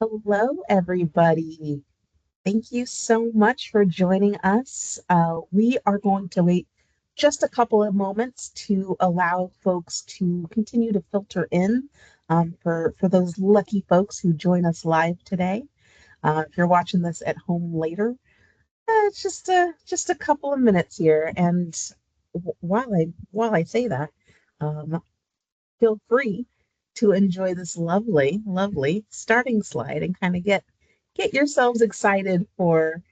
Hello, everybody. Thank you so much for joining us. We are going to wait just a couple of moments to allow folks to continue to filter in for those lucky folks who join us live today. If you're watching this at home later, it's just a couple of minutes here. And while I say that, um, feel free to enjoy this lovely starting slide and kind of get yourselves excited for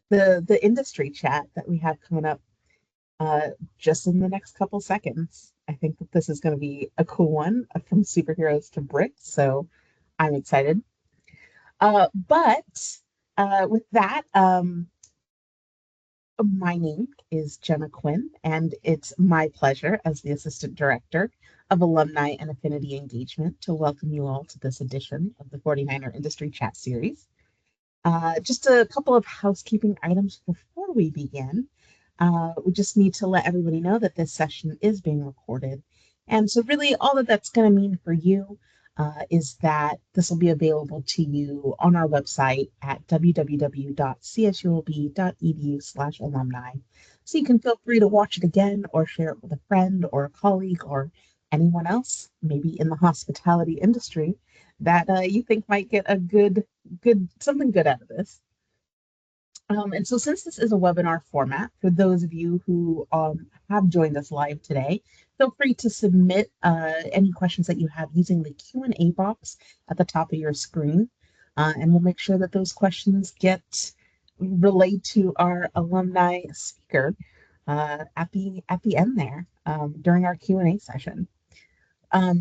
the industry chat that we have coming up just in the next couple seconds. I think that this is going to be a cool one from superheroes to bricks, so I'm excited. But with that, my name is Jenna Quinn, and it's my pleasure as the Assistant Director of Alumni and Affinity Engagement to welcome you all to this edition of the 49er Industry Chat Series. Just a couple of housekeeping items before we begin. We just need to let everybody know that this session is being recorded. And so, really, all that that's going to mean for you is that this will be available to you on our website at www.csulb.edu/alumni. So you can feel free to watch it again or share it with a friend or a colleague or anyone else, maybe in the hospitality industry, that you think might get a good something good out of this. And so since this is a webinar format, for those of you who have joined us live today, feel free to submit any questions that you have using the Q&A box at the top of your screen. And we'll make sure that those questions get relayed to our alumni speaker at the end there during our Q&A session.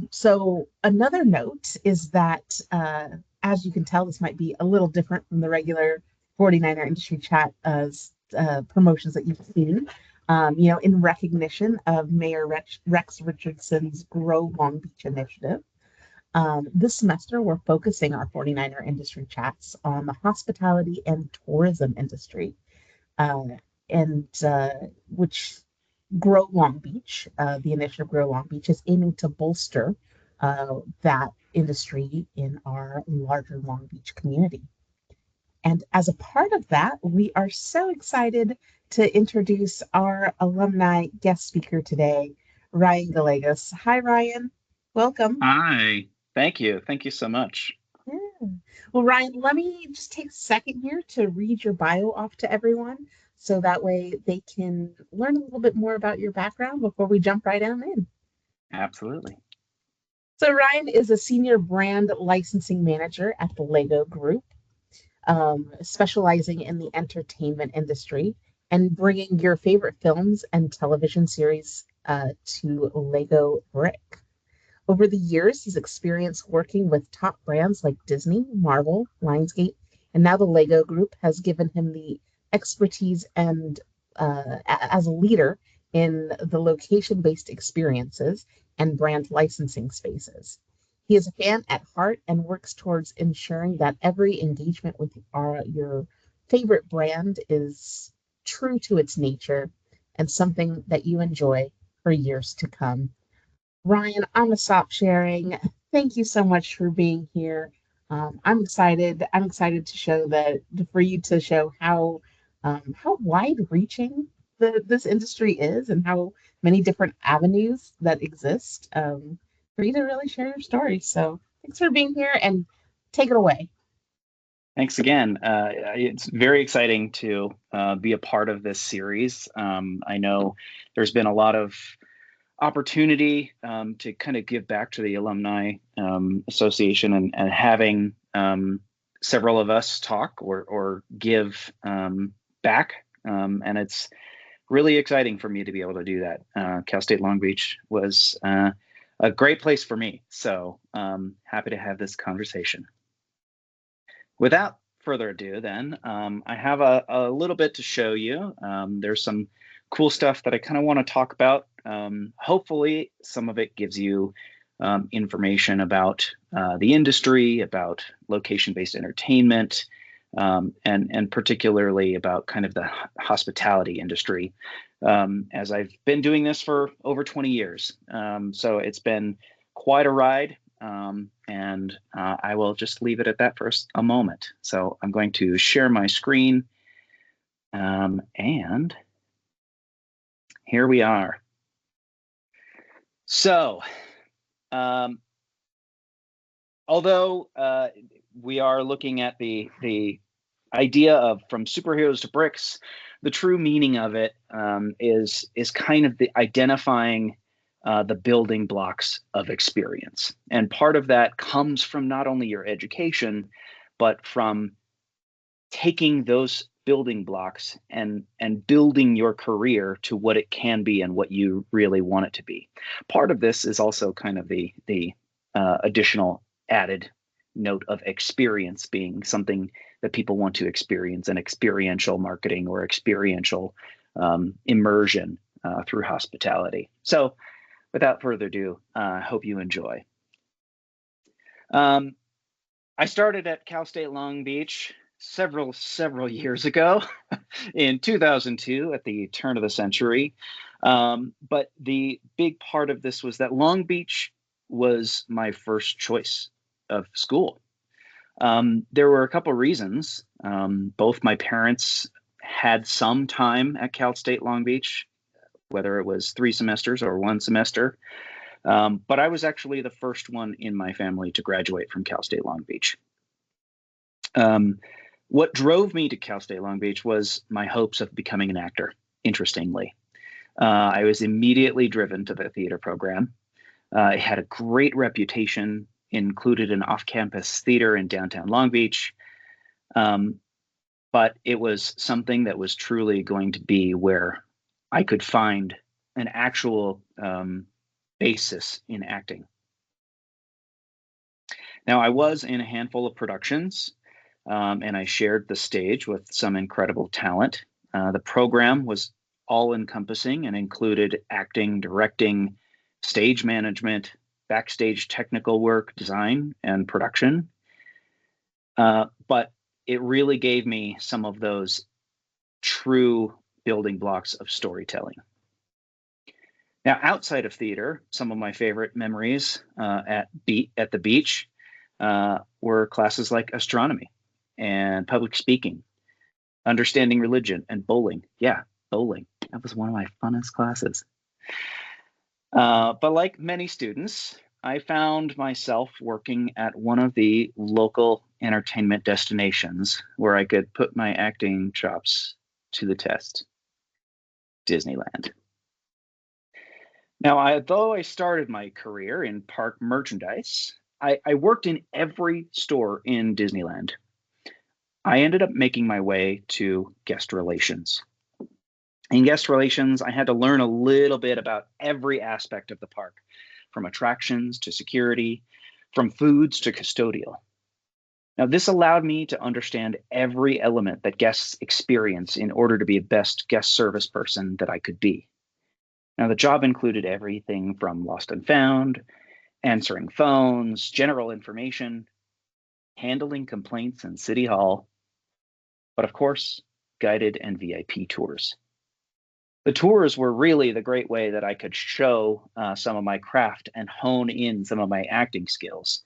So another note is that, as you can tell, this might be a little different from the regular 49er industry chat promotions that you've seen. In recognition of Mayor Rex Richardson's Grow Long Beach initiative. This semester, we're focusing our 49er industry chats on the hospitality and tourism industry, uh, and which Grow Long Beach, the initiative Grow Long Beach, is aiming to bolster that industry in our larger Long Beach community. And as a part of that, we are so excited to introduce our alumni guest speaker today, Ryan Gallego. Hi, Ryan. Welcome. Hi, thank you. Thank you so much. Yeah. Well, Ryan, let me just take a second here to read your bio off to everyone so that way they can learn a little bit more about your background before we jump right on in. Absolutely. So, Ryan is a senior brand licensing manager at the Lego Group, specializing in the entertainment industry and bringing your favorite films and television series to Lego Brick. Over the years, his experience working with top brands like Disney, Marvel, Lionsgate, and now the Lego Group has given him the expertise and as a leader in the location-based experiences and brand licensing spaces. He is a fan at heart and works towards ensuring that every engagement with your favorite brand is true to its nature and something that you enjoy for years to come. Ryan, I'm gonna stop sharing. Thank you so much for being here. I'm excited. I'm excited to show that for you to show how wide-reaching this industry is and how many different avenues that exist for you to really share your story. So thanks for being here and take it away. Thanks again. It's very exciting to be a part of this series. I know there's been a lot of opportunity to kind of give back to the Alumni Association and having several of us talk or give back. And it's really exciting for me to be able to do that. Cal State Long Beach was a great place for me. So happy to have this conversation. Without further ado, then, I have a little bit to show you. There's some cool stuff that I kind of want to talk about. Hopefully, some of it gives you information about the industry, about location-based entertainment, and particularly about kind of the hospitality industry, as I've been doing this for over 20 years. So it's been quite a ride. and I will just leave it at that for a moment. So I'm going to share my screen, and here we are. So, although we are looking at the idea of from superheroes to bricks, the true meaning of it is kind of the identifying the building blocks of experience. And part of that comes from not only your education, but from taking those building blocks and building your career to what it can be and what you really want it to be. Part of this is also kind of the additional added note of experience being something that people want to experience, and experiential marketing or experiential immersion through hospitality. So without further ado, I hope you enjoy. I started at Cal State Long Beach several years ago in 2002 at the turn of the century. But the big part of this was that Long Beach was my first choice of school. There were a couple reasons. Both my parents had some time at Cal State Long Beach, whether it was 3 semesters or 1 semester. But I was actually the first one in my family to graduate from Cal State Long Beach. What drove me to Cal State Long Beach was my hopes of becoming an actor, interestingly. I was immediately driven to the theater program. It had a great reputation, included an off-campus theater in downtown Long Beach. But it was something that was truly going to be where I could find an actual basis in acting. Now, I was in a handful of productions, and I shared the stage with some incredible talent. The program was all-encompassing and included acting, directing, stage management, backstage technical work, design, and production. But it really gave me some of those true building blocks of storytelling. Now, outside of theater, some of my favorite memories at the beach were classes like astronomy and public speaking, understanding religion, and bowling. Yeah, bowling. That was one of my funnest classes. But like many students, I found myself working at one of the local entertainment destinations where I could put my acting chops to the test: Disneyland. Now, although I started my career in park merchandise, I worked in every store in Disneyland. I ended up making my way to guest relations. In guest relations, I had to learn a little bit about every aspect of the park, from attractions to security, from foods to custodial. Now, this allowed me to understand every element that guests experience in order to be a best guest service person that I could be. Now, the job included everything from lost and found, answering phones, general information, handling complaints in City Hall, but of course, guided and VIP tours. The tours were really the great way that I could show some of my craft and hone in some of my acting skills,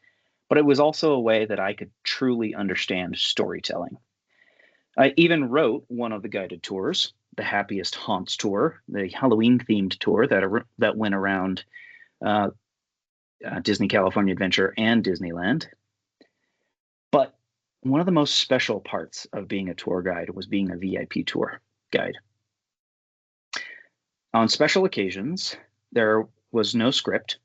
but it was also a way that I could truly understand storytelling. I even wrote one of the guided tours, the Happiest Haunts tour, the Halloween-themed tour that went around Disney California Adventure and Disneyland. But one of the most special parts of being a tour guide was being a VIP tour guide. On special occasions, there was no script,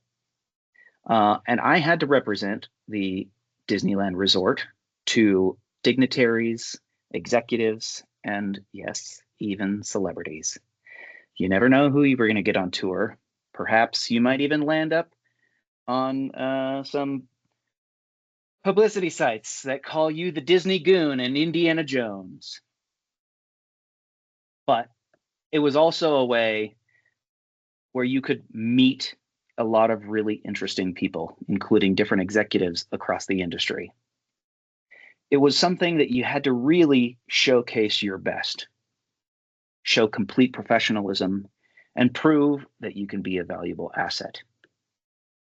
and I had to represent the Disneyland Resort to dignitaries, executives, and yes, even celebrities. You never know who you were going to get on tour. Perhaps you might even land up on some publicity sites that call you the Disney Goon and Indiana Jones. But it was also a way where you could meet a lot of really interesting people, including different executives across the industry. It was something that you had to really showcase your best, show complete professionalism, and prove that you can be a valuable asset.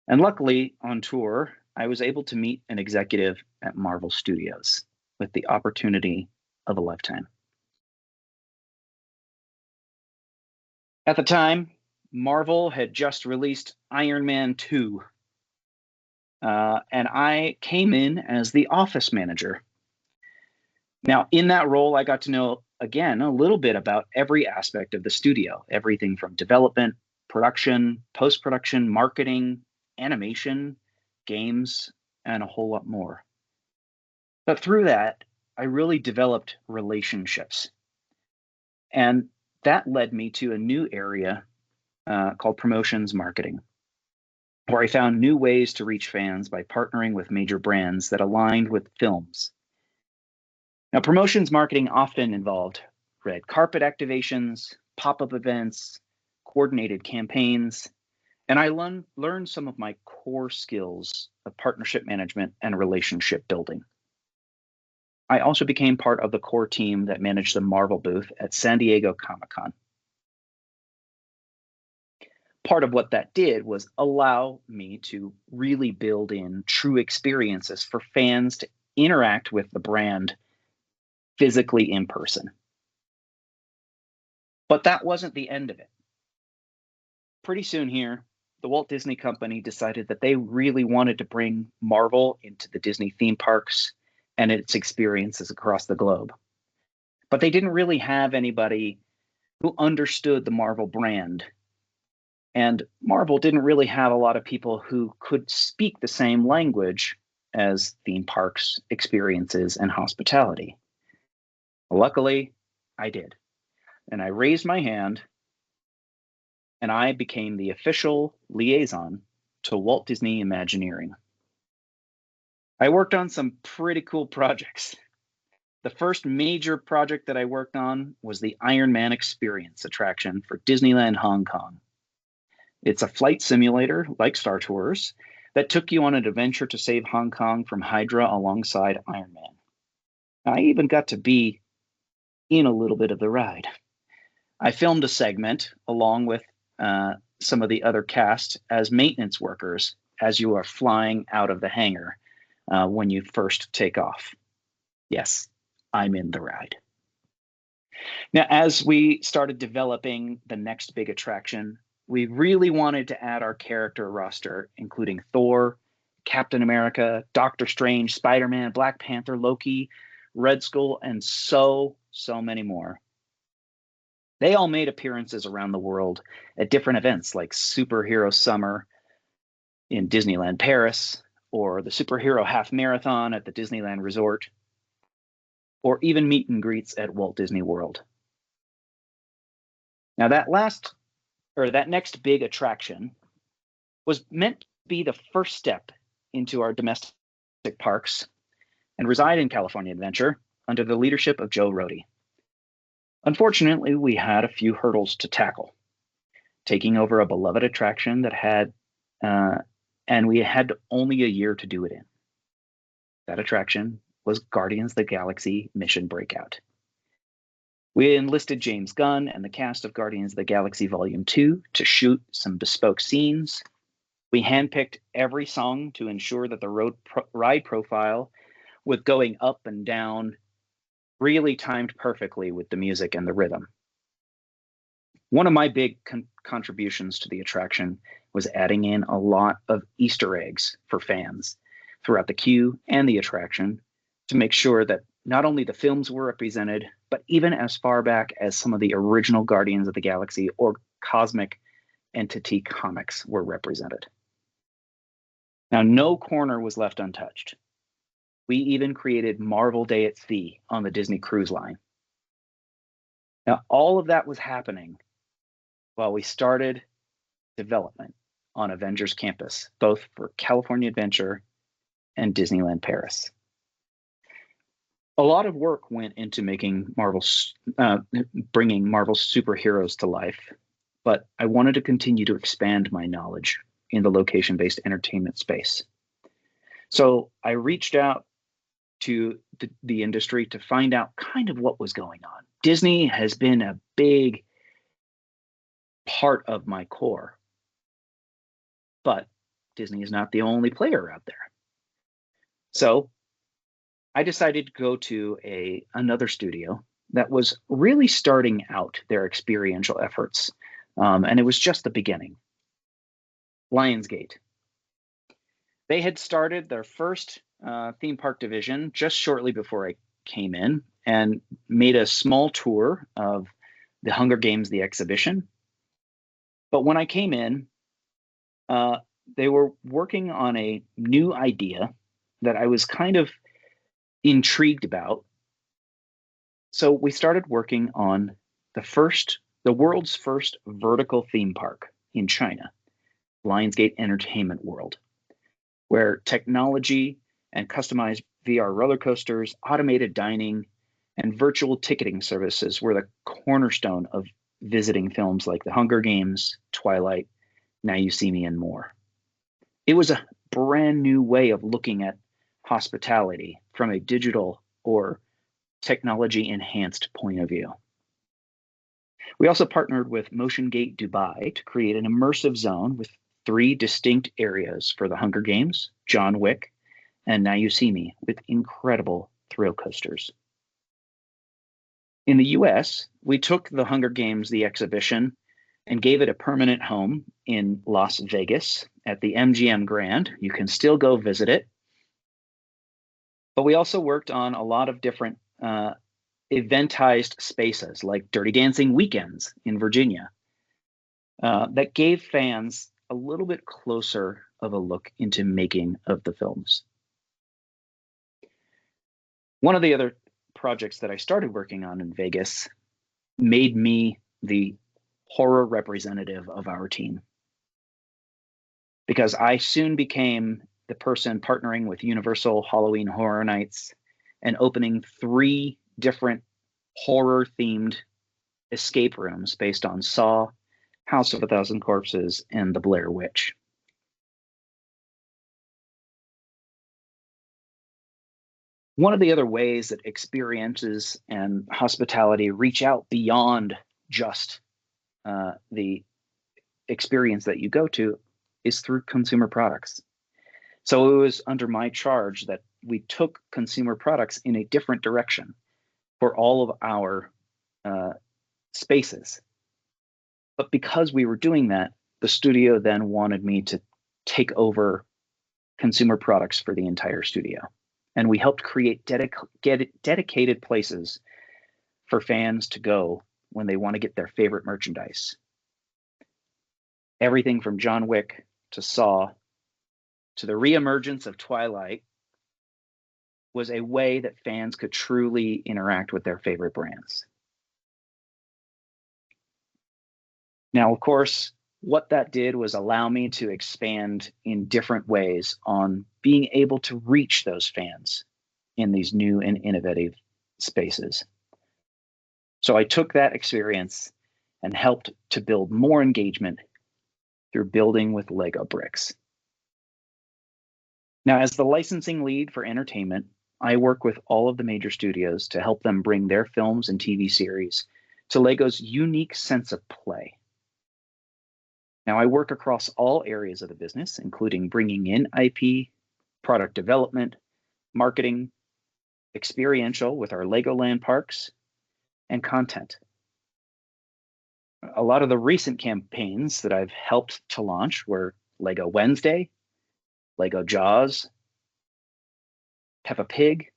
And luckily, on tour, I was able to meet an executive at Marvel Studios with the opportunity of a lifetime. At the time, Marvel had just released Iron Man 2, and I came in as the office manager. Now, in that role, I got to know, again, a little bit about every aspect of the studio, everything from development, production, post-production, marketing, animation, games, and a whole lot more. But through that, I really developed relationships. And that led me to a new area called promotions marketing, where I found new ways to reach fans by partnering with major brands that aligned with films. Now, promotions marketing often involved red carpet activations, pop-up events, coordinated campaigns, and I learned some of my core skills of partnership management and relationship building. I also became part of the core team that managed the Marvel booth at San Diego Comic-Con. Part of what that did was allow me to really build in true experiences for fans to interact with the brand physically in person. But that wasn't the end of it. Pretty soon here, the Walt Disney Company decided that they really wanted to bring Marvel into the Disney theme parks and its experiences across the globe. But they didn't really have anybody who understood the Marvel brand. And Marvel didn't really have a lot of people who could speak the same language as theme parks, experiences, and hospitality. Luckily, I did. And I raised my hand, and I became the official liaison to Walt Disney Imagineering. I worked on some pretty cool projects. The first major project that I worked on was the Iron Man Experience attraction for Disneyland Hong Kong. It's a flight simulator, like Star Tours, that took you on an adventure to save Hong Kong from Hydra alongside Iron Man. I even got to be in a little bit of the ride. I filmed a segment along with some of the other cast as maintenance workers as you are flying out of the hangar when you first take off. Yes, I'm in the ride. Now, as we started developing the next big attraction, we really wanted to add our character roster, including Thor, Captain America, Doctor Strange, Spider-Man, Black Panther, Loki, Red Skull, and so many more. They all made appearances around the world at different events like Superhero Summer in Disneyland Paris, or the Superhero Half Marathon at the Disneyland Resort, or even meet and greets at Walt Disney World. Now, that next big attraction was meant to be the first step into our domestic parks and reside in California Adventure under the leadership of Joe Rohde. Unfortunately, we had a few hurdles to tackle, taking over a beloved attraction that had, and we had only a year to do it in. That attraction was Guardians of the Galaxy Mission Breakout. We enlisted James Gunn and the cast of Guardians of the Galaxy Volume 2 to shoot some bespoke scenes. We handpicked every song to ensure that the ride profile with going up and down really timed perfectly with the music and the rhythm. One of my big contributions to the attraction was adding in a lot of Easter eggs for fans throughout the queue and the attraction to make sure that not only the films were represented, but even as far back as some of the original Guardians of the Galaxy or Cosmic Entity comics were represented. Now, no corner was left untouched. We even created Marvel Day at Sea on the Disney Cruise Line. Now, all of that was happening while we started development on Avengers Campus, both for California Adventure and Disneyland Paris. A lot of work went into making bringing Marvel's superheroes to life, but I wanted to continue to expand my knowledge in the location-based entertainment space. So I reached out to the industry to find out kind of what was going on. Disney has been a big part of my core, but Disney is not the only player out there. So I decided to go to another studio that was really starting out their experiential efforts. And it was just the beginning. Lionsgate. They had started their first theme park division just shortly before I came in and made a small tour of the Hunger Games, the exhibition. But when I came in, uh, they were working on a new idea that I was kind of intrigued about. So we started working on the world's first vertical theme park in China, Lionsgate Entertainment World, where technology and customized VR roller coasters, automated dining, and virtual ticketing services were the cornerstone of visiting films like The Hunger Games, Twilight, Now You See Me, and more. It was a brand new way of looking at hospitality from a digital or technology enhanced point of view. We also partnered with Motion Gate Dubai to create an immersive zone with 3 distinct areas for the Hunger Games, John Wick, and Now You See Me, with incredible thrill coasters. In the US, we took the Hunger Games, the exhibition, and gave it a permanent home in Las Vegas at the MGM Grand. You can still go visit it. But we also worked on a lot of different eventized spaces like Dirty Dancing Weekends in Virginia that gave fans a little bit closer of a look into making of the films. One of the other projects that I started working on in Vegas made me the horror representative of our team because I soon became the person partnering with Universal Halloween Horror Nights and opening 3 different horror themed escape rooms based on Saw, House of a Thousand Corpses, and The Blair Witch. One of the other ways that experiences and hospitality reach out beyond just the experience that you go to is through consumer products. So it was under my charge that we took consumer products in a different direction for all of our spaces. But because we were doing that, the studio then wanted me to take over consumer products for the entire studio. And we helped create dedicated places for fans to go when they want to get their favorite merchandise. Everything from John Wick to Saw to the reemergence of Twilight was a way that fans could truly interact with their favorite brands. Now, of course, what that did was allow me to expand in different ways on being able to reach those fans in these new and innovative spaces. So I took that experience and helped to build more engagement through building with Lego bricks. Now, as the licensing lead for entertainment, I work with all of the major studios to help them bring their films and TV series to Lego's unique sense of play. Now, I work across all areas of the business, including bringing in IP, product development, marketing, experiential with our Legoland parks, and content. A lot of the recent campaigns that I've helped to launch were Lego Wednesday, Lego Jaws, Peppa Pig,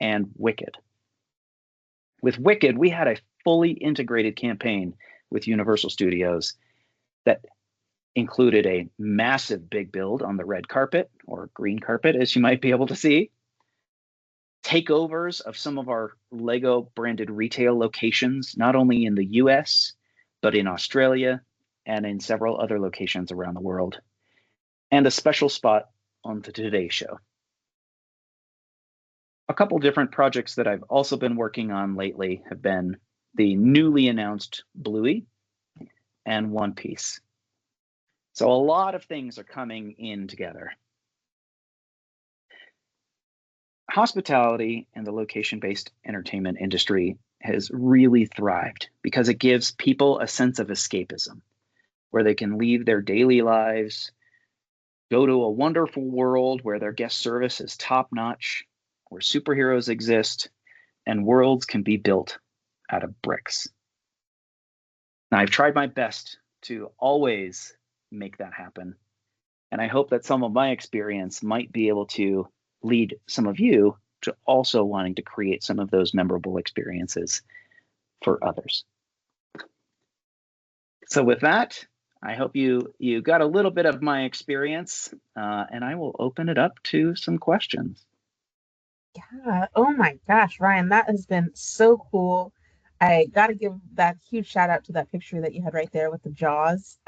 and Wicked. With Wicked, we had a fully integrated campaign with Universal Studios that included a massive big build on the red carpet, or green carpet, as you might be able to see, takeovers of some of our Lego branded retail locations, not only in the US, but in Australia and in several other locations around the world, and a special spot on the Today Show. A couple different projects that I've also been working on lately have been the newly announced Bluey and One Piece. So a lot of things are coming in together. Hospitality and the location-based entertainment industry has really thrived because it gives people a sense of escapism where they can leave their daily lives, go to a wonderful world where their guest service is top notch, where superheroes exist, and worlds can be built out of bricks. Now, I've tried my best to always make that happen. And I hope that some of my experience might be able to lead some of you to also wanting to create some of those memorable experiences for others. So with that, I hope you got a little bit of my experience, and I will open it up to some questions. Yeah. Oh my gosh, Ryan, that has been so cool. I got to give that huge shout out to that picture that you had right there with the Jaws.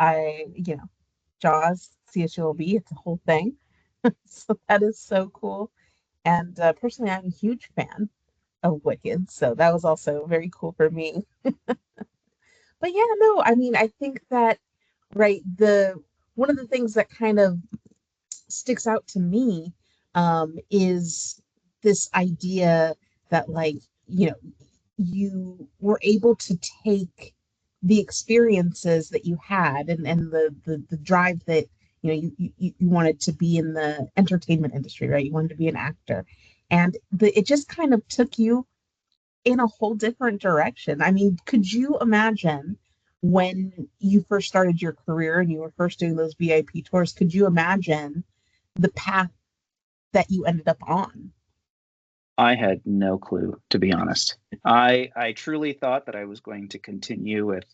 Jaws, CSULB, it's a whole thing. So that is so cool. And personally, I'm a huge fan of Wicked, so that was also very cool for me. But yeah, no, I mean, I think that right, the one of the things that kind of sticks out to me is this idea that you were able to take the experiences that you had and the drive that you wanted to be in the entertainment industry, right? You wanted to be an actor, and it just kind of took you in a whole different direction. I mean, could you imagine when you first started your career and you were first doing those VIP tours, could you imagine the path that you ended up on? I had no clue, to be honest. I truly thought that I was going to continue with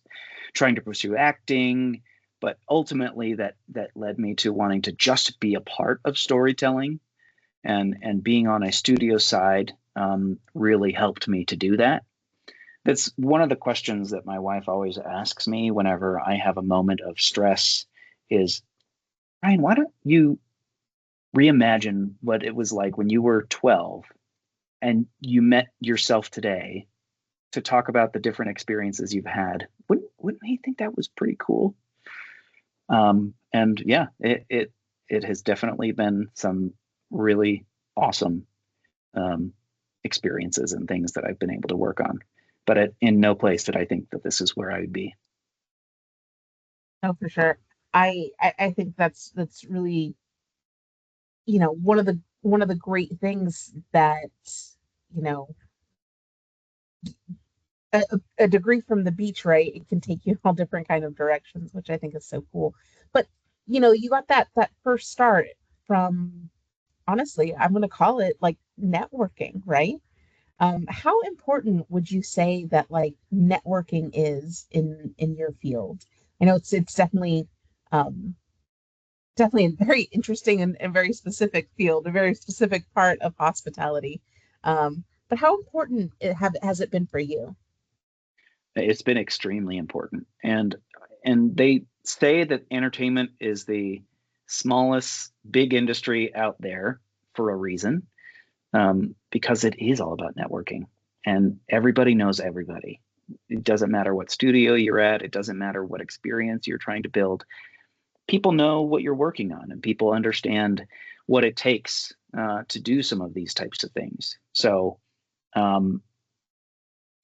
trying to pursue acting, but ultimately that led me to wanting to just be a part of storytelling, and being on a studio side really helped me to do that. That's one of the questions that my wife always asks me whenever I have a moment of stress is, Ryan, why don't you reimagine what it was like when you were 12 and you met yourself today to talk about the different experiences you've had? Wouldn't he think that was pretty cool? And yeah, it has definitely been some really awesome experiences and things that I've been able to work on. But in no place did I think that this is where I would be. Oh, for sure. I think that's really, one of the great things that, you know, a degree from the beach, right? It can take you in all different kind of directions, which I think is so cool. But you got that first start from, honestly, I'm gonna call it like networking, right? How important would you say that like networking is in your field? I know it's um, definitely a very interesting and very specific field, a very specific part of hospitality. But how important has it been for you? It's been extremely important, and they say that entertainment is the smallest big industry out there for a reason, because it is all about networking, and everybody knows everybody. It doesn't matter what studio you're at. It doesn't matter what experience you're trying to build. People know what you're working on, and people understand what it takes to do some of these types of things. So um,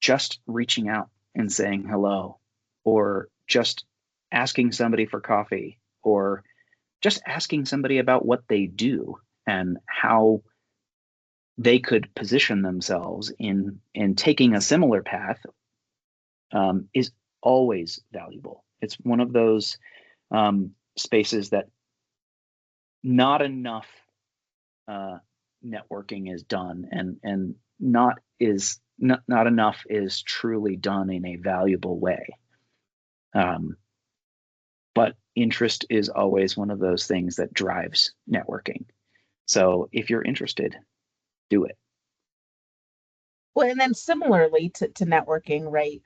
just reaching out and saying hello, or just asking somebody for coffee, or just asking somebody about what they do and how they could position themselves in taking a similar path, is always valuable. It's one of those spaces that not enough uh, networking is done, and not enough is truly done in a valuable way. Um, but interest is always one of those things that drives networking. So if you're interested, do it. Well, and then similarly to networking, right?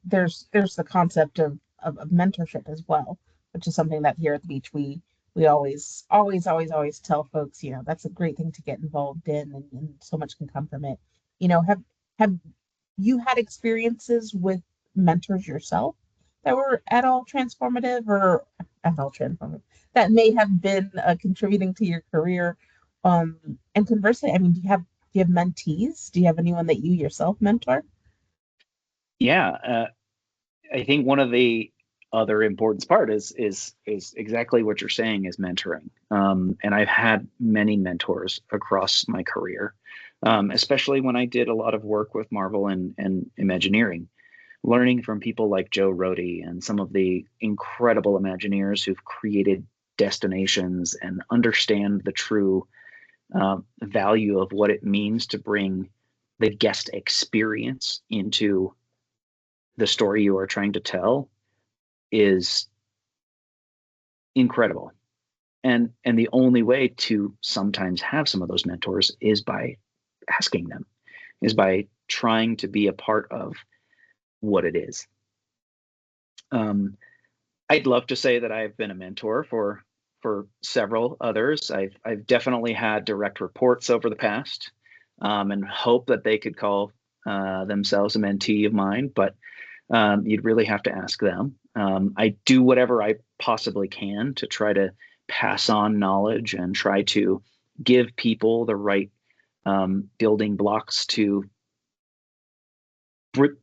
There's the concept of mentorship as well, which is something that here at the beach we always tell folks, that's a great thing to get involved in, and so much can come from it. Have you had experiences with mentors yourself that were at all transformative or at all transformative that may have been contributing to your career? And conversely, I mean, do you have mentees? Do you have anyone that you yourself mentor? Yeah, I think one of the other important part is exactly what you're saying, is mentoring. And I've had many mentors across my career, especially when I did a lot of work with Marvel and Imagineering, learning from people like Joe Rody and some of the incredible Imagineers who've created destinations and understand the true value of what it means to bring the guest experience into the story you are trying to tell is incredible. And the only way to sometimes have some of those mentors is by asking them, is by trying to be a part of what it is. I'd love to say that I've been a mentor for several others. I've definitely had direct reports over the past, and hope that they could call themselves a mentee of mine, but you'd really have to ask them. I do whatever I possibly can to try to pass on knowledge and try to give people the right building blocks to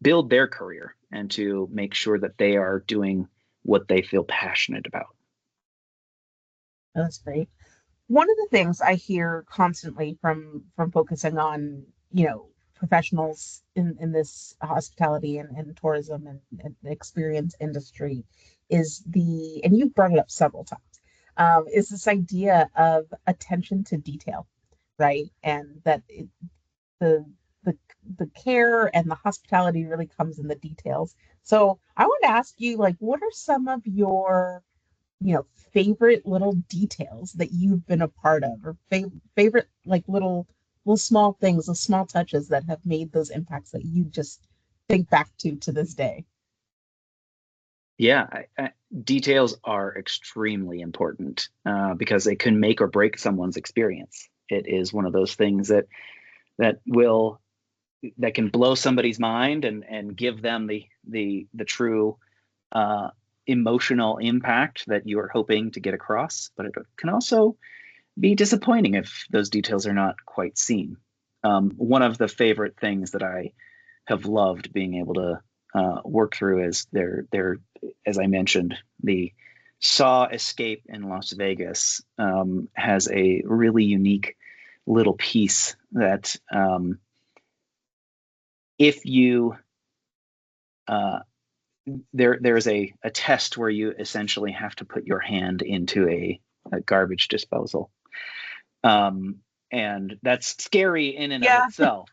build their career and to make sure that they are doing what they feel passionate about. That's great. One of the things I hear constantly from focusing on, professionals in this hospitality and tourism and experience industry is and you've brought it up several times, is this idea of attention to detail, right? And that the the the care and the hospitality really comes in the details. So I want to ask you, like, what are some of your favorite little details that you've been a part of, or favorite like little small things, the small touches that have made those impacts that you just think back to this day? Yeah, details are extremely important because they can make or break someone's experience. It is one of those things that will that can blow somebody's mind and give them the true uh, emotional impact that you are hoping to get across. But it can also be disappointing if those details are not quite seen. One of the favorite things that I have loved being able to work through is as I mentioned, the Saw escape in Las Vegas has a really unique little piece that if you there's a test where you essentially have to put your hand into a garbage disposal, and that's scary in and of Yeah. itself.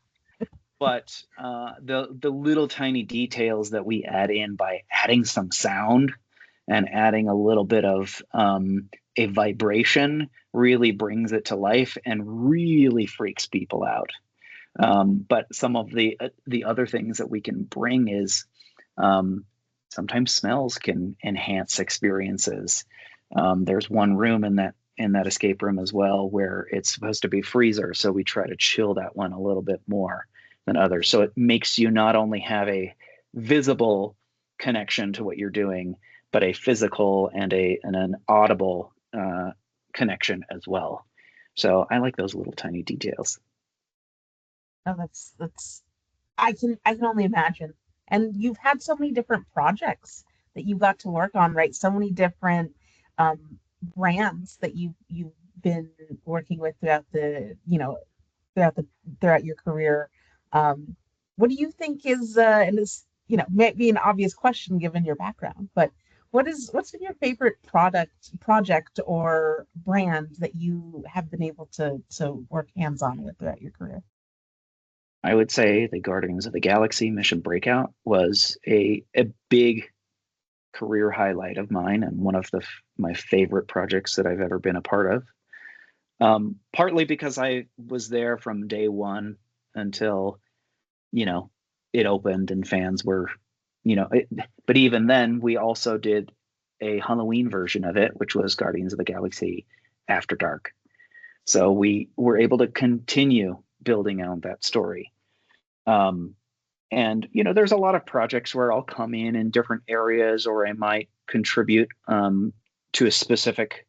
But the little tiny details that we add in by adding some sound and adding a little bit of a vibration really brings it to life and really freaks people out. But some of the other things that we can bring is um, sometimes smells can enhance experiences. There's one room in that escape room as well where it's supposed to be freezer, so we try to chill that one a little bit more than others. So it makes you not only have a visible connection to what you're doing, but a physical and an audible connection as well. So I like those little tiny details. Oh, that's I can only imagine. And you've had so many different projects that you got to work on, right? So many different brands that you've been working with throughout the throughout your career. Um, what do you think is and this, may be an obvious question given your background, but what's been your favorite project or brand that you have been able to work hands-on with throughout your career? I would say the Guardians of the Galaxy Mission Breakout was a big career highlight of mine and one of my favorite projects that I've ever been a part of. Partly because I was there from day one until you know it opened and fans were, but even then we also did a Halloween version of it, which was Guardians of the Galaxy After Dark. So we were able to continue building out that story. Um, and there's a lot of projects where I'll come in different areas, or I might contribute to a specific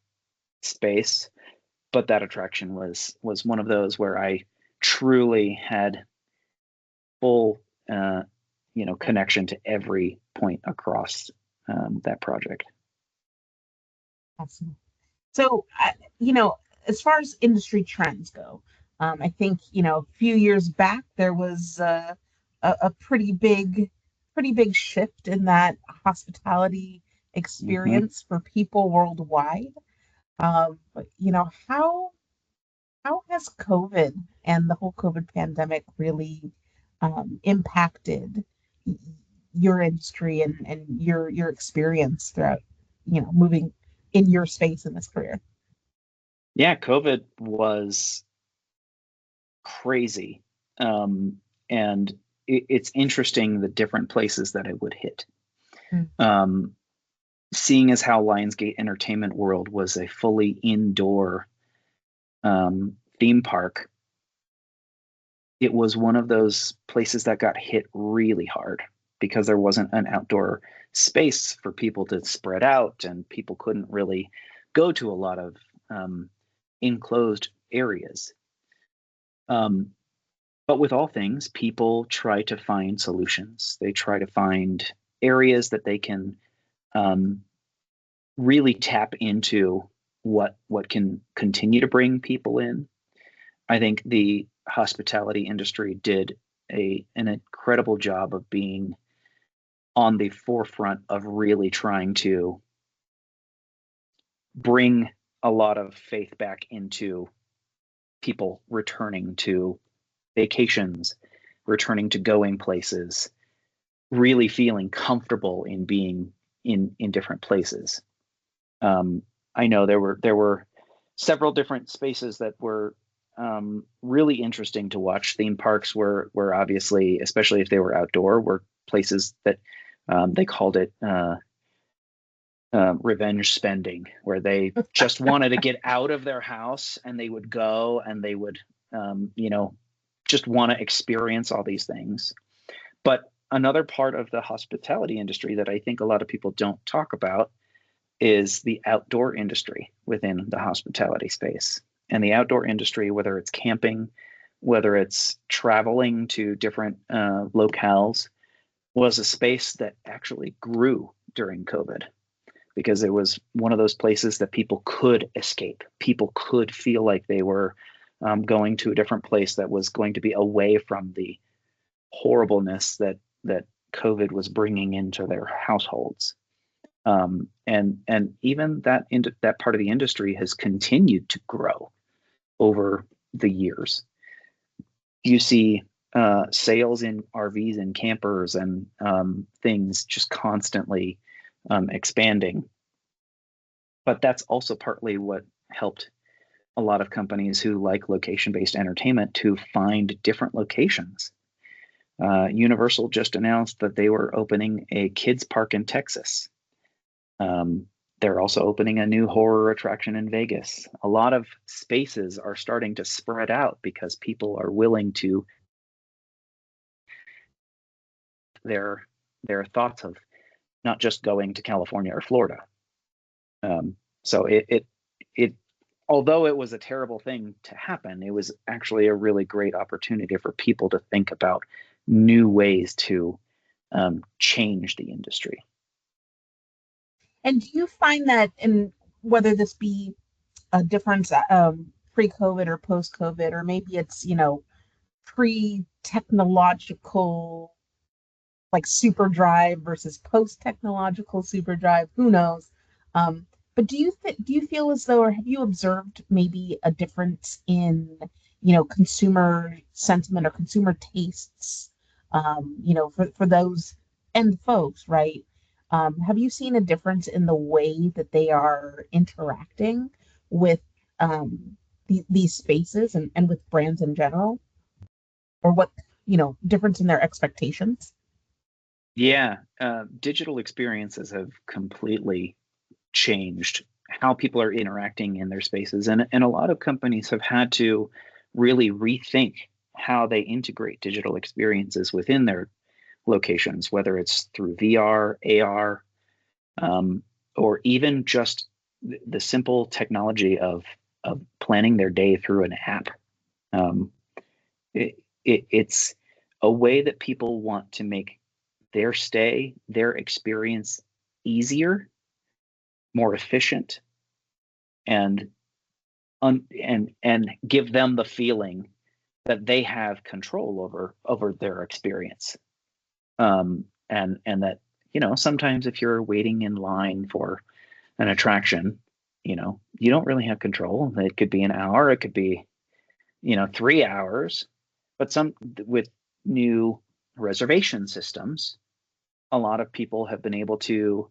space. But that attraction was one of those where I truly had full, connection to every point across that project. Awesome. So, as far as industry trends go, I think, a few years back there was a pretty big shift in that hospitality Mm-hmm. experience for people worldwide. But, how has COVID and the whole COVID pandemic really impacted y- your industry and your experience throughout, moving in your space in this career? Yeah, COVID was crazy. And it's interesting the different places that it would hit. Mm. Um, Seeing as how Lionsgate Entertainment World was a fully indoor theme park, it was one of those places that got hit really hard because there wasn't an outdoor space for people to spread out, and people couldn't really go to a lot of enclosed areas. Um, but with all things, people try to find solutions. They try to find areas that they can um, really tap into what can continue to bring people in. I think the hospitality industry did an incredible job of being on the forefront of really trying to bring a lot of faith back into people returning to vacations, returning to going places, really feeling comfortable in being in different places. Um, I know there were several different spaces that were really interesting to watch. Theme parks were obviously, especially if they were outdoor, were places that they called it revenge spending, where they just wanted to get out of their house and they would go and they would, you know, just want to experience all these things. But another part of the hospitality industry that I think a lot of people don't talk about is the outdoor industry within the hospitality space. And the outdoor industry, whether it's camping, whether it's traveling to different locales, was a space that actually grew during COVID because it was one of those places that people could escape. People could feel like they were going to a different place that was going to be away from the horribleness that COVID was bringing into their households. And even that part of the industry has continued to grow over the years. You see sales in RVs and campers and things just constantly expanding. But that's also partly what helped a lot of companies who like location-based entertainment to find different locations. Universal just announced that they were opening a kids park in Texas. They're also opening a new horror attraction in Vegas. A lot of spaces are starting to spread out because people are willing to their their thoughts of not just going to California or Florida. So it although it was a terrible thing to happen, it was actually a really great opportunity for people to think about new ways to change the industry. And do you find that, in whether this be a difference pre-COVID or post-COVID, or maybe it's, pre-technological like super drive versus post-technological super drive, who knows? Um, but do you feel as though, or have you observed maybe a difference in, consumer sentiment or consumer tastes, for those end folks, right? Have you seen a difference in the way that they are interacting with these spaces and with brands in general, or what, difference in their expectations? Yeah, digital experiences have completely changed how people are interacting in their spaces, and a lot of companies have had to really rethink how they integrate digital experiences within their locations, whether it's through VR, AR, or even just the simple technology of planning their day through an app. Um, it's a way that people want to make their stay, their experience easier, more efficient, and and give them the feeling that they have control over their experience. And that, sometimes if you're waiting in line for an attraction, you don't really have control. It could be an hour, it could be 3 hours. But with new reservation systems, a lot of people have been able to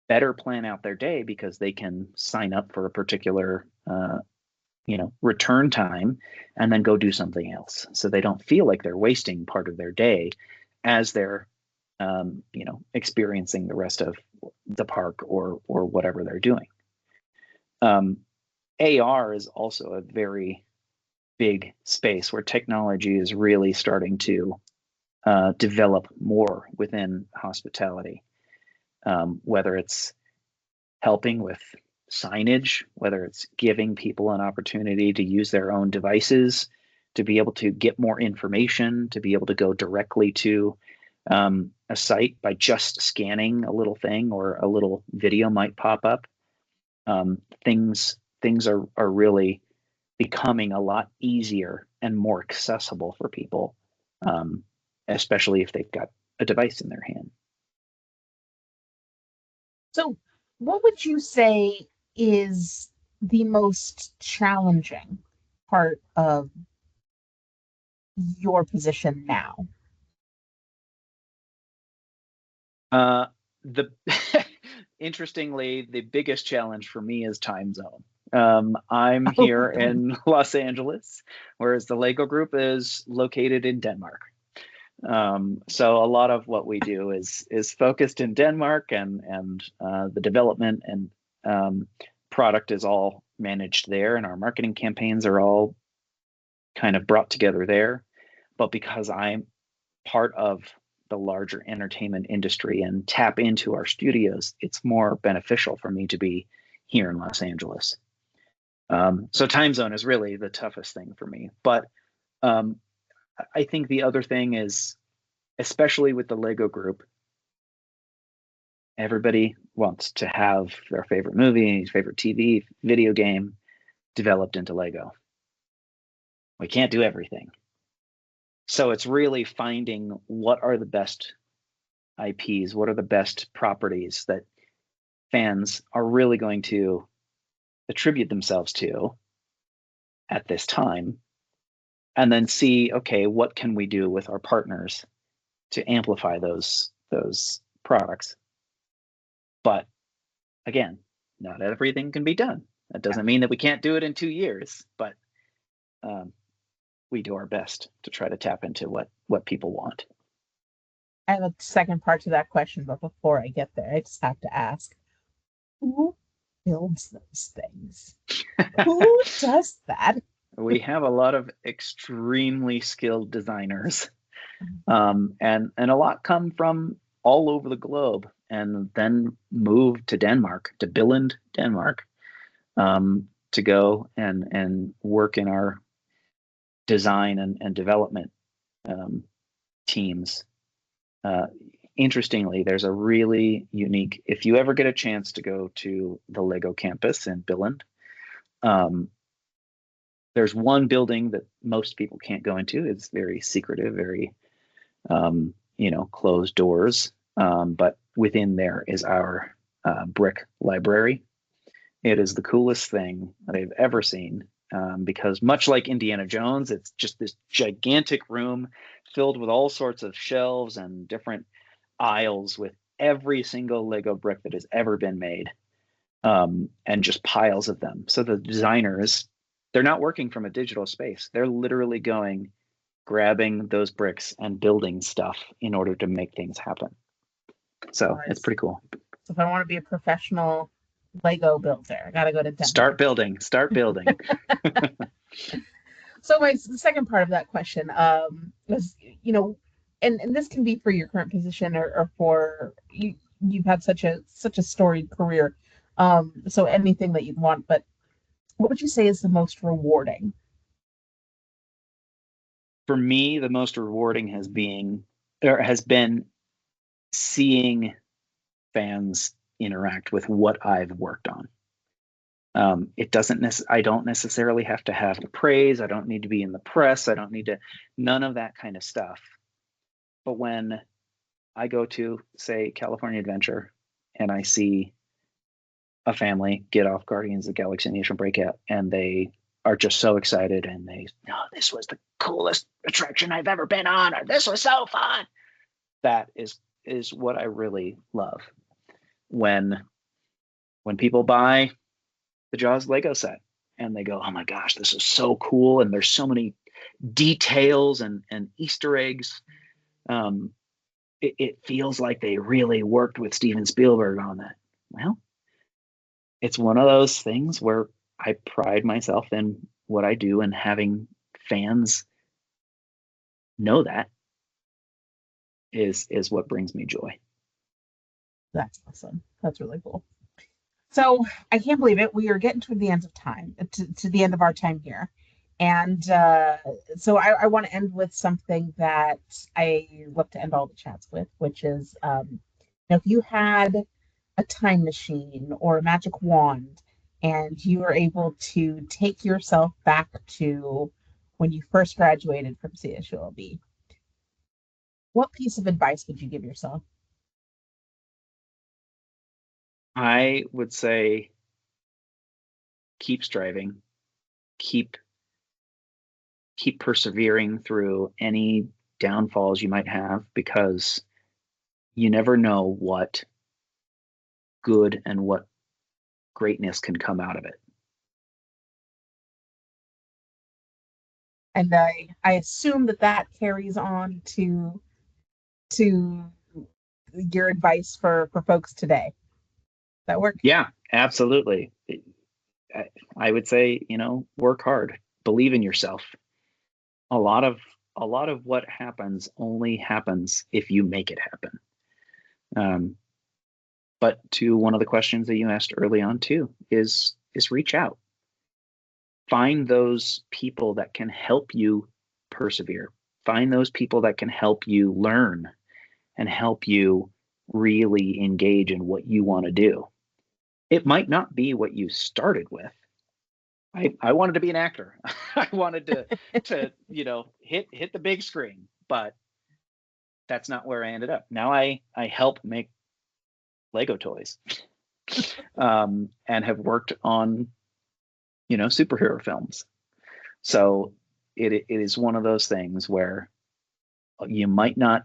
better plan out their day because they can sign up for a particular return time and then go do something else, so they don't feel like they're wasting part of their day as they're experiencing the rest of the park or whatever they're doing. AR is also a very big space where technology is really starting to develop more within hospitality, whether it's helping with signage, whether it's giving people an opportunity to use their own devices to be able to get more information, to be able to go directly to a site by just scanning a little thing, or a little video might pop up. Things are really becoming a lot easier and more accessible for people, especially if they've got a device in their hand. So, what would you say is the most challenging part of your position now? The Interestingly, the biggest challenge for me is time zone. I'm here in Los Angeles, whereas the Lego Group is located in Denmark. So a lot of what we do is focused in Denmark, and the development and product is all managed there, and our marketing campaigns are all kind of brought together there. But because I'm part of the larger entertainment industry and tap into our studios, it's more beneficial for me to be here in Los Angeles. So time zone is really the toughest thing for me. But I think the other thing is, especially with the Lego Group, everybody wants to have their favorite movie, favorite TV, video game developed into Lego. We can't do everything. So it's really finding what are the best IPs, what are the best properties that fans are really going to attribute themselves to at this time, and then see, okay, what can we do with our partners to amplify those products. But again, not everything can be done. That doesn't mean that we can't do it in 2 years, but we do our best to try to tap into what people want. I have a second part to that question, but before I get there, I just have to ask, who builds those things? Who does that? We have a lot of extremely skilled designers, and a lot come from all over the globe, and then moved to Denmark, to Billund, Denmark, to go and work in our design and development teams. Interestingly, there's a really unique, if you ever get a chance to go to the Lego campus in Billund, there's one building that most people can't go into. It's very secretive, very, closed doors. But within there is our brick library. It is the coolest thing that I've ever seen, because much like Indiana Jones, it's just this gigantic room filled with all sorts of shelves and different aisles with every single Lego brick that has ever been made, and just piles of them. So the designers, they're not working from a digital space. They're literally grabbing those bricks and building stuff in order to make things happen. So nice. It's pretty cool. So if I want to be a professional Lego builder, I got to go to Denmark. Start building. So the second part of that question was, and this can be for your current position or for you've had such a storied career. So anything that you'd want, but what would you say is the most rewarding? For me, the most rewarding has been seeing fans interact with what I've worked on. I don't necessarily have to have praise. I don't need to be in the press. I don't need to, none of that kind of stuff. But when I go to, say, California Adventure and I see a family get off Guardians of the Galaxy Nation Breakout and they are just so excited and this was the coolest attraction I've ever been on, or this was so fun. That is what I really love. When people buy the Jaws Lego set and they go, oh my gosh, this is so cool, and there's so many details and Easter eggs. It feels like they really worked with Steven Spielberg on that. Well, it's one of those things where I pride myself in what I do, and having fans know that is what brings me joy. That's awesome. That's really cool. So I can't believe it. We are getting to the end of time, to the end of our time here. And so I want to end with something that I love to end all the chats with, which is if you had a time machine or a magic wand and you were able to take yourself back to when you first graduated from CSULB, what piece of advice would you give yourself? I would say keep striving, keep persevering through any downfalls you might have, because you never know what good and what greatness can come out of it. And I assume that carries on to your advice for folks today. That work? Yeah, absolutely. I would say, work hard, believe in yourself. A lot of what happens only happens if you make it happen. But to one of the questions that you asked early on too is reach out. Find those people that can help you persevere. Find those people that can help you learn and help you really engage in what you want to do. It might not be what you started with. I wanted to be an actor. I wanted to hit the big screen, but that's not where I ended up. Now I help make Lego toys, and have worked on superhero films. So it is one of those things where you might not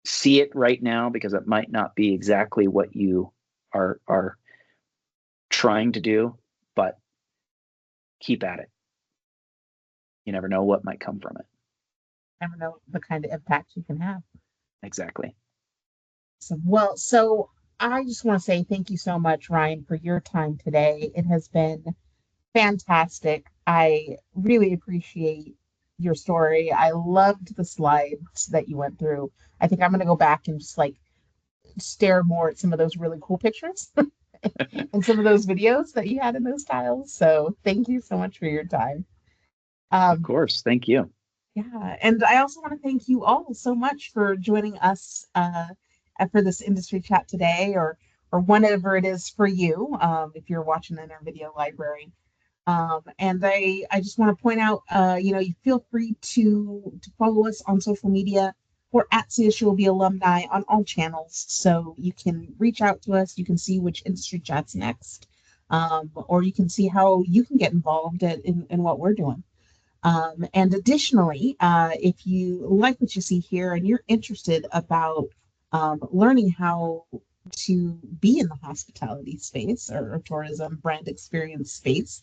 see it right now because it might not be exactly what you are trying to do, but keep at it. You never know what might come from it. Never know the kind of impact you can have. Exactly. So I just want to say thank you so much, Ryan, for your time today. It has been fantastic. I really appreciate your story. I loved the slides that you went through. I think I'm going to go back and just stare more at some of those really cool pictures and some of those videos that you had in those styles. So thank you so much for your time. Of course. Thank you. Yeah, and I also want to thank you all so much for joining us for this industry chat today, or whenever it is for you, if you're watching in our video library. And I just want to point out, you feel free to follow us on social media. We're at CSULB Alumni on all channels, so you can reach out to us. You can see which industry chat's next, or you can see how you can get involved in what we're doing. And additionally, if you like what you see here and you're interested about learning how to be in the hospitality space or tourism brand experience space,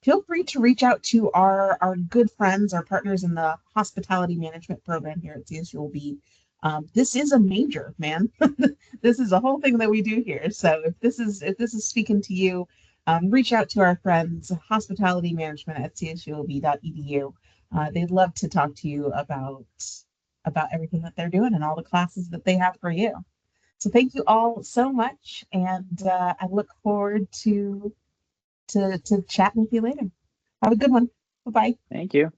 feel free to reach out to our good friends, our partners in the hospitality management program here at CSULB. This is a major, man. This is a whole thing that we do here. So if this is speaking to you, reach out to our friends, hospitality management at csulb.edu. They'd love to talk to you about everything that they're doing and all the classes that they have for you. So thank you all so much, and I look forward to chatting with you later. Have a good one. Bye-bye. Thank you.